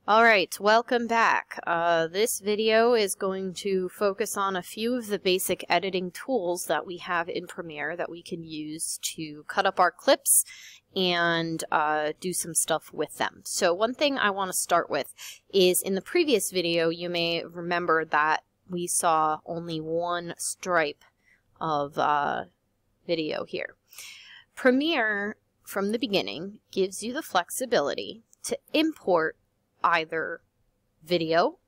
Alright, welcome back. This video is going to focus on a few of the basic editing tools that we have in Premiere that we can use to cut up our clips and do some stuff with them. So one thing I want to start with is in the previous video you may remember that we saw only one stripe of video here. Premiere from the beginning gives you the flexibility to import either video,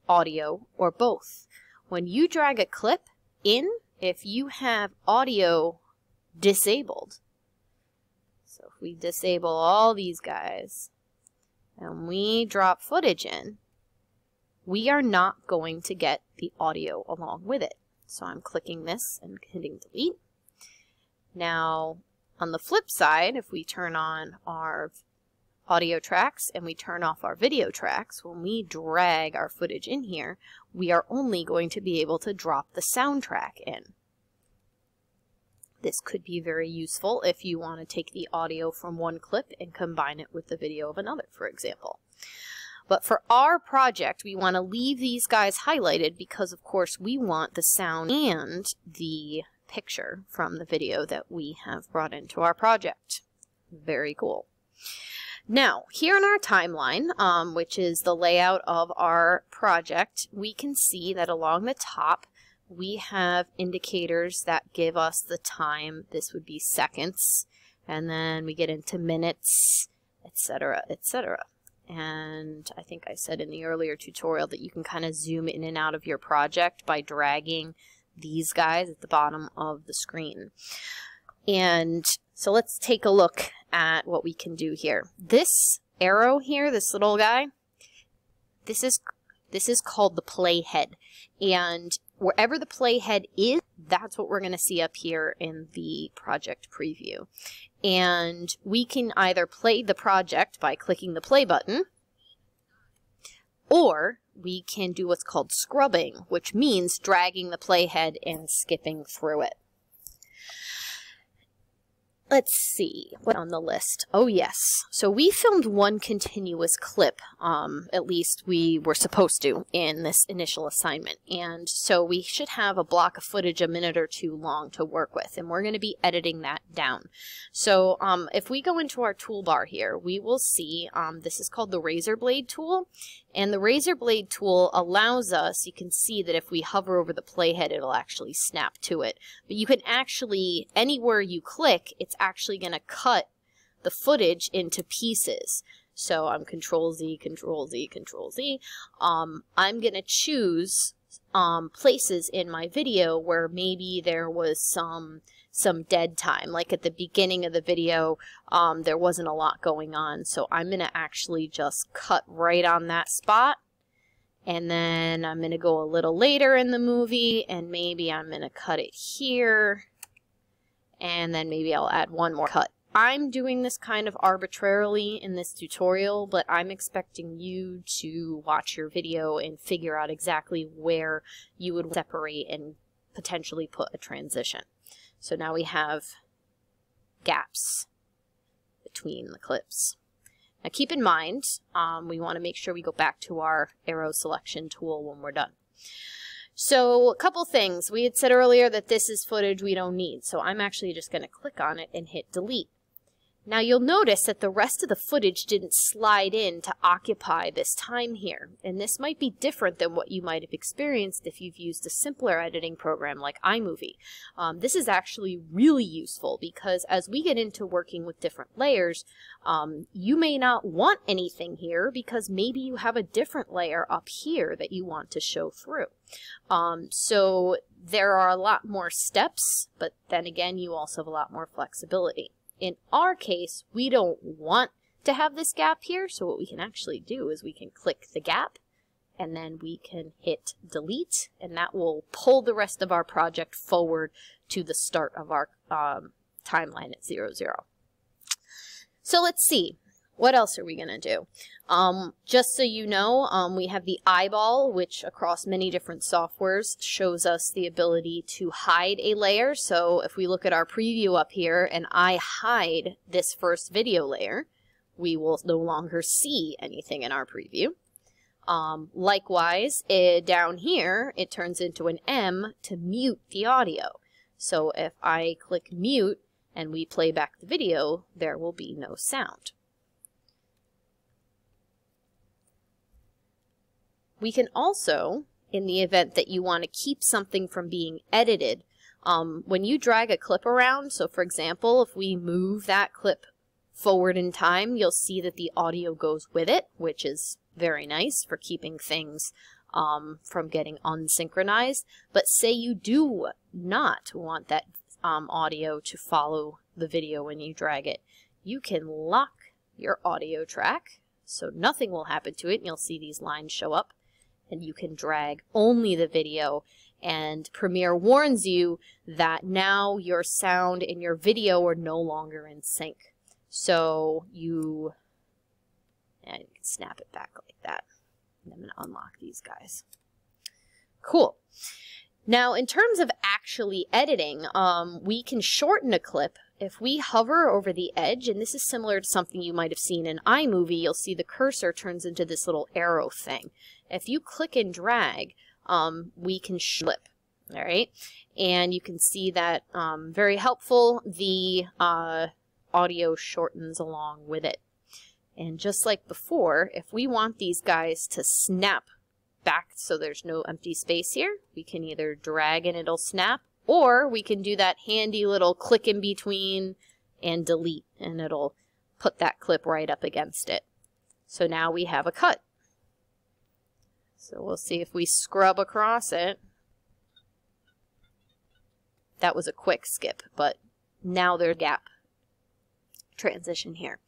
audio, or both. When you drag a clip in, if you have audio disabled, so if we disable all these guys and we drop footage in, we are not going to get the audio along with it. So I'm clicking this and hitting delete. Now on the flip side, if we turn on our audio tracks and we turn off our video tracks, when we drag our footage in here, we are only going to be able to drop the soundtrack in. This could be very useful if you want to take the audio from one clip and combine it with the video of another, for example. But for our project, we want to leave these guys highlighted because, of course, we want the sound and the picture from the video that we have brought into our project. Very cool. Now, here in our timeline, which is the layout of our project, we can see that along the top we have indicators that give us the time. This would be seconds, and then we get into minutes, etc., etc. And I think I said in the earlier tutorial that you can kind of zoom in and out of your project by dragging these guys at the bottom of the screen. And so let's take a look at what we can do here. This arrow here, this little guy, this is called the playhead. And wherever the playhead is, that's what we're going to see up here in the project preview. And we can either play the project by clicking the play button, or we can do what's called scrubbing, which means dragging the playhead and skipping through it. Let's see what on the list. Oh yes, so we filmed one continuous clip, at least we were supposed to in this initial assignment, and so we should have a block of footage a minute or two long to work with, and we're going to be editing that down. So if we go into our toolbar here, we will see this is called the razor blade tool, and the razor blade tool allows us, you can see that if we hover over the playhead it'll actually snap to it, but you can actually, anywhere you click, it's actually going to cut the footage into pieces. So I'm Control Z, Control Z, Control Z. I'm going to choose places in my video where maybe there was some dead time. Like at the beginning of the video, there wasn't a lot going on. So I'm going to actually just cut right on that spot. And then I'm going to go a little later in the movie and maybe I'm going to cut it here. And then maybe I'll add one more cut. I'm doing this kind of arbitrarily in this tutorial, but I'm expecting you to watch your video and figure out exactly where you would separate and potentially put a transition. So now we have gaps between the clips. Now keep in mind, we want to make sure we go back to our arrow selection tool when we're done. So a couple things. We had said earlier that this is footage we don't need, so I'm actually just going to click on it and hit delete. Now you'll notice that the rest of the footage didn't slide in to occupy this time here, and this might be different than what you might have experienced if you've used a simpler editing program like iMovie. This is actually really useful because as we get into working with different layers, you may not want anything here because maybe you have a different layer up here that you want to show through. So there are a lot more steps, but then again you also have a lot more flexibility. In our case, we don't want to have this gap here, so what we can actually do is we can click the gap, and then we can hit delete, and that will pull the rest of our project forward to the start of our timeline at 00. So let's see. What else are we going to do? Just so you know, we have the eyeball, which across many different softwares shows us the ability to hide a layer. So if we look at our preview up here and I hide this first video layer, we will no longer see anything in our preview. Likewise, down here, it turns into an M to mute the audio. So if I click mute and we play back the video, there will be no sound. We can also, in the event that you want to keep something from being edited, when you drag a clip around, so for example, if we move that clip forward in time, you'll see that the audio goes with it, which is very nice for keeping things from getting unsynchronized. But say you do not want that audio to follow the video when you drag it, you can lock your audio track so nothing will happen to it, and you'll see these lines show up, and you can drag only the video, and Premiere warns you that now your sound and your video are no longer in sync. So you can snap it back like that. And I'm going to unlock these guys. Cool. Now, in terms of actually editing, we can shorten a clip if we hover over the edge, and this is similar to something you might have seen in iMovie. You'll see the cursor turns into this little arrow thing. If you click and drag, we can flip, all right? And you can see that very helpful. The audio shortens along with it. And just like before, if we want these guys to snap back so there's no empty space here, we can either drag and it'll snap, or we can do that handy little click in between and delete, and it'll put that clip right up against it. So now we have a cut. So we'll see if we scrub across it. That was a quick skip, but now there's a gap transition here.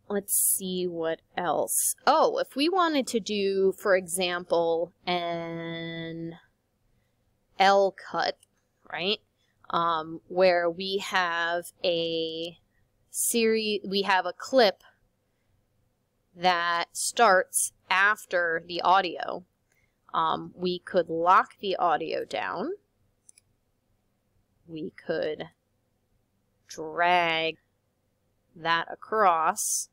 Let's see what else. Oh, if we wanted to do, for example, an L cut, right? Where we have a clip that starts after the audio. We could lock the audio down. We could drag that across.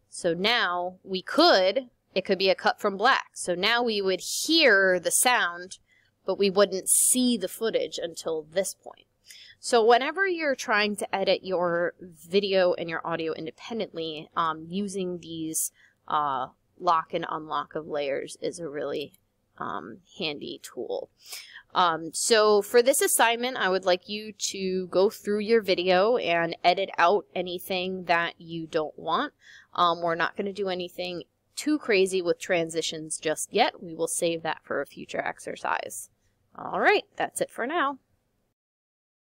So now it could be a cut from black. So now we would hear the sound, but we wouldn't see the footage until this point. So whenever you're trying to edit your video and your audio independently, using these lock and unlock of layers is a really handy tool. So for this assignment, I would like you to go through your video and edit out anything that you don't want. We're not going to do anything too crazy with transitions just yet. We will save that for a future exercise. All right, that's it for now.